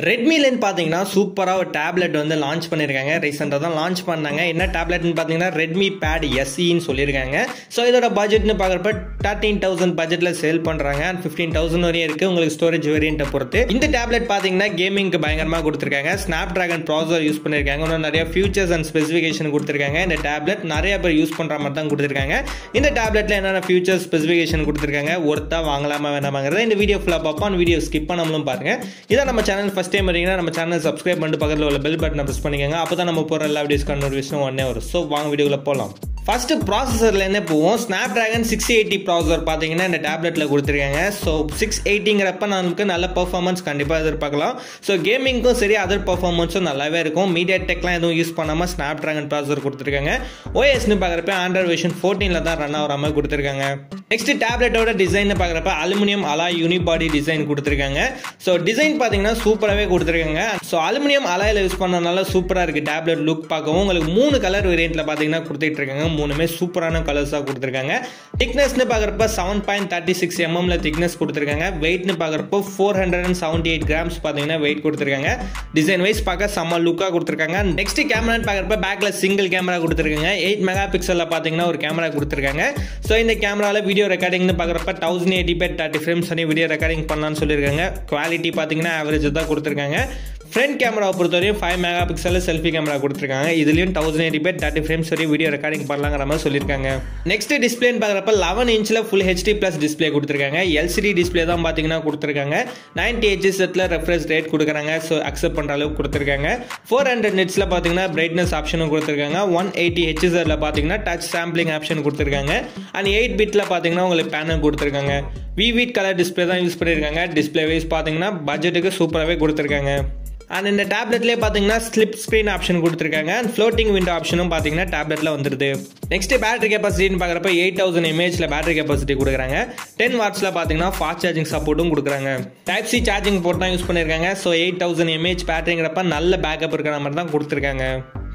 ரெட்மிலேன்னு பார்த்தீங்கன்னா சூப்பராக ஒரு டேப்லெட் வந்து லான்ச் பண்ணியிருக்காங்க. ரீசெண்டாக தான் லான்ச் பண்ணாங்க. என்ன டேப்லெட்னு பார்த்தீங்கன்னா ரெட்மி பேட் எஸ்இன்னு சொல்லியிருக்காங்க. ஸோ இதோட பட்ஜெட்னு பார்க்குறப்ப 13,000 பட்ஜெட்டில் சேல் பண்ணுறாங்க. அண்ட் 15,000 வரையும் இருக்குது உங்களுக்கு ஸ்டோரேஜ் வேரியண்ட்டை பொறுத்து. இந்த டேப்லெட் பார்த்தீங்கன்னா கேமிங்க்கு பயங்கரமாக கொடுத்துருக்காங்க. ஸ்னாப் டிராகன் ப்ராசஸர் யூஸ் பண்ணியிருக்காங்க. இன்னும் நிறைய ஃபியூச்சர்ஸ் அண்ட் ஸ்பெசிஃபிகேஷன் கொடுத்துருக்காங்க. இந்த டேப்லெட் நிறைய பேர் யூஸ் பண்ணுற மாதிரி தான் கொடுத்துருக்காங்க. இந்த டேப்லெட்டில் என்னென்ன ஃபியூச்சர்ஸ் ஸ்பெசிஃபிகேஷன் கொடுத்துருக்காங்க, ஒருத்தா வாங்கலாமா வேணாமாங்கிறத இந்த வீடியோ ஃபுல்லாக பார்ப்போம். வீடியோ ஸ்கிப் பண்ணாமலும் பாருங்கள். இதான் நம்ம சேனல் ஃபஸ்ட் டைம் வரீங்கன்னா நம்ம சேனல் சப்ஸ்கிரைப் பண்ணிட்டு பக்கத்தில் உள்ள பெல் பட்டனை ப்ரெஸ் பண்ணிக்கோங்க. அப்போ தான் நம்ம போகிற எல்லா வீடியோஸ்க்கான நோட்டிஃபிகேஷன் உடனே வரும். ஸோ வாங்க வீடியோக்குள்ள போகலாம். ஃபர்ஸ்ட் ப்ராசஸரில் என்ன போவோம். ஸ்னாப் டிராகன் 680 ப்ராசஸர் பார்த்தீங்கன்னா இந்த டேப்லெட்டில் கொடுத்துருக்காங்க. ஸோ 680ங்கிறப்ப நமக்கு நல்ல பர்ஃபார்மன்ஸ் கண்டிப்பாக எதிர்பார்க்கலாம். ஸோ கேமிங்க்கும் சரி அதர் பர்ஃபார்மன்ஸும் நல்லாவே இருக்கும். மீடியா டெக்லாம் எதுவும் யூஸ் பண்ணாமல் ஸ்னாப் டிராகன் ப்ராசஸர் கொடுத்துருக்காங்க. ஓஎஸ்னு பார்க்குறப்ப ஆண்ட்ராய்ட் வெர்ஷன் 14 தான் ரன் ஆகிற மாதிரி கொடுத்துருக்காங்க. நெக்ஸ்ட் டேப்லெட்டோட டிசைன் பார்க்குறப்ப அலுமினியம் அலாய் யூனிபாடி டிசைன் கொடுத்துருக்காங்க. ஸோ டிசைன் பார்த்தீங்கன்னா சூப்பராகவே கொடுத்துருக்காங்க. ஸோ அலுமினியம் அலாயில் யூஸ் பண்ணனால சூப்பராக இருக்குது டேப்லெட் லுக் பார்க்கவும். உங்களுக்கு 3 கலர் வேரியண்ட்டில் பார்த்தீங்கன்னா கொடுத்துட்டு இருக்காங்க. 3மே சூப்பரான கலர்ஸாக கொடுத்துருக்காங்க. திக்னஸ்னு பார்க்குறப்ப 7.36 mm திக்னஸ் கொடுத்துருக்காங்க. வெயிட்னு பார்க்குறப்போ 478 கிராம்ஸ் பார்த்தீங்கன்னா வெயிட் கொடுத்துருக்காங்க. டிசைன் வைஸ் பார்க்க செம்ம லுக்காக கொடுத்துருக்காங்க. நெக்ஸ்ட் கேமரான்னு பார்க்குறப்ப பேக்கில் சிங்கிள் கேமரா கொடுத்துருக்காங்க. 8 மெகா பிக்சலில் பார்த்தீங்கன்னா ஒரு கேமரா கொடுத்துருக்காங்க. ஸோ இந்த கேமராவில் வீடியோ ரெக்கார்டிங்னு பார்க்குறப்ப 1080p 30 frames வீடியோ ரெக்கார்டிங் பண்ணலாம்னு சொல்லியிருக்காங்க. குவாலிட்டி பார்த்தீங்கன்னா ஆவரேஜ் தான் கொடுத்துருக்காங்க. ஃப்ரண்ட் கேமராவை பொறுத்தவரையும் 5 மெகா பிக்சலில் செல்ஃபி கேமரா கொடுத்துருக்காங்க. இதுலேயும் 1080p 30 frames வரையும் வீடியோ ரெக்கார்டிங் பண்ணலாங்கிற மாதிரி சொல்லியிருக்காங்க. நெக்ஸ்ட் டிஸ்பிளேன்னு பார்க்குறப்ப 11 இன்ச்சில் ஃபுல் HD+ டிஸ்பிளே கொடுத்துருக்காங்க. LCD டிஸ்பிளே தான் பார்த்தீங்கன்னா கொடுத்துருக்காங்க. 90 Hz ரெஃப்ரெஷ் ரேட் கொடுக்குறாங்க. ஸோ அக்செப்ட் பண்ணுற அளவுக்கு கொடுத்துருக்காங்க. 400 nitsல பார்த்தீங்கன்னா பிரைட்னஸ் ஆப்ஷனும் கொடுத்துருக்காங்க. 180 Hz பார்த்தீங்கன்னா டச் சாம்பிளிங் ஆப்ஷன் கொடுத்துருக்காங்க. அண்ட் 8 பிட்ல பார்த்தீங்கன்னா உங்களுக்கு பேனல் கொடுத்துருக்காங்க. விவிட் கலர் டிஸ்பிளே தான் யூஸ் பண்ணியிருக்காங்க. டிஸ்பிளே வைஸ் பார்த்தீங்கன்னா பட்ஜெட்டுக்கு சூப்பராகவே கொடுத்துருக்காங்க. அண்ட் இந்த டேப்லெட்லேயே பார்த்தீங்கன்னா ஸ்லிப் ஸ்க்ரீன் ஆப்ஷன் கொடுத்துருக்காங்க. அண்ட் ஃப்ளோட்டிங் விண்டோ ஆப்ஷனும் பார்த்தீங்கன்னா டேப்லெட்டில் வந்துடுது. நெக்ஸ்ட் பேட்டரி கெப்பாசிட்டின்னு பார்க்குறப்ப 8000 mAh பேட்டரி கெப்பாசிட்டி கொடுக்குறாங்க. 10 wattsல பார்த்தீங்கன்னா ஃபாஸ்ட் சார்ஜிங் சப்போர்ட்டும் கொடுக்குறாங்க. டைப் சி சார்ஜிங் போர்ட் தான் யூஸ் பண்ணியிருக்காங்க. ஸோ 8000 mAh பேட்டரிங்கிறப்ப நல்ல பேக்கப் இருக்கிற மாதிரி தான் கொடுத்துருக்காங்க.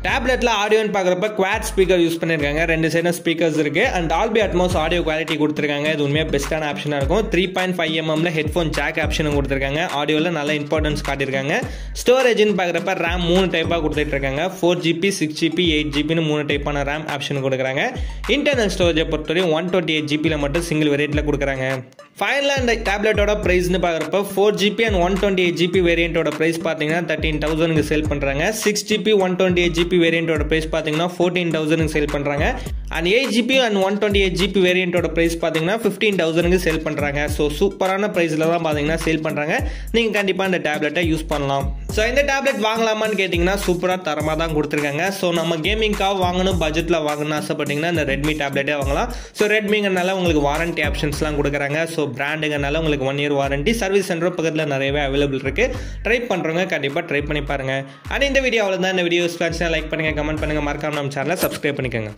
டேப்லெட்டில் ஆடியோன்னு பார்க்குறப்ப குவாட் ஸ்பீக்கர் யூஸ் பண்ணியிருக்காங்க. 2 சைடும் ஸ்பீக்கர்ஸ் இருக்குது. And Dolby Atmos audio quality கொடுத்துருக்காங்க. இது உண்மையாக பெஸ்ட்டான ஆப்ஷனாக இருக்கும். 3.5 mm ஹெட்ஃபோன் ஜாக் ஆப்ஷனும் கொடுத்துருக்காங்க. ஆடியோவில் நல்ல இம்பார்ட்டன்ஸ் காட்டியிருக்காங்க. ஸ்டோரேஜ்னு பார்க்குறப்ப ரேம் 3 டைப்பாக கொடுத்துட்டு இருக்காங்க. 4GB 6GB 8GB 3 டைப்பான ரேம் ஆப்ஷன் கொடுக்குறாங்க. இன்டர்னல் ஸ்டோரேஜை பொறுத்தவரையும் 128GB மட்டும் சிங்கிள் வேரியண்ட்டில் கொடுக்குறாங்க. ஃபைனலாக இந்த டேப்லெட்டோட ப்ரைஸ்னு பார்க்குறப்ப 4GB அண்ட் 128GB வேரியண்ட்டோட ப்ரைஸ் பார்த்தீங்கன்னா 13,000 சேல் பண்ணுறாங்க. 6GB 128GB வேரியண்ட்டோட ப்ரைஸ் பார்த்தீங்கன்னா 14,000 சேல் பண்ணுறாங்க. And 8GB and 128GB வேரியண்ட்டோட price பார்த்தீங்கன்னா 15,000 சேல் பண்ணுறாங்க. ஸோ சூப்பரான ப்ரைஸில் தான் பார்த்தீங்கன்னா சேல் பண்ணுறாங்க. நீங்கள் கண்டிப்பாக இந்த டேப்லெட்டை யூஸ் பண்ணலாம். ஸோ இந்த டேப்லெட் வாங்கலாமான்னு கேட்டிங்கன்னா சூப்பராக தரமாக தான் கொடுத்துருக்காங்க. ஸோ நம்ம கேமிங்காக வாங்கணும் பட்ஜெட்டில் வாங்கணும்னு ஆசைப்பட்டீங்கன்னா இந்த ரெட்மி டேப்லெட்டே வாங்கலாம். ஸோ ரெட்மிங்கிறனால உங்களுக்கு வாரண்டி ஆப்ஷன்ஸ்லாம் கொடுக்குறாங்க. ஸோ பிராண்டுங்கிறனால உங்களுக்கு 1 year வாரண்டி. சர்வீஸ் சென்டர் பக்கத்தில் நிறையவே அவைலபிள் இருக்குது. ட்ரை பண்ணுறவங்க கண்டிப்பாக ட்ரை பண்ணி பாருங்கள். அண்ட் இந்த வீடியோ அவ்வளோதான். இந்த வீடியோ லைக் பண்ணுங்கள், கமெண்ட் பண்ணுங்கள், மறக்காம நம்ம சேனலை சப்ஸ்கிரைப் பண்ணிக்கோங்க.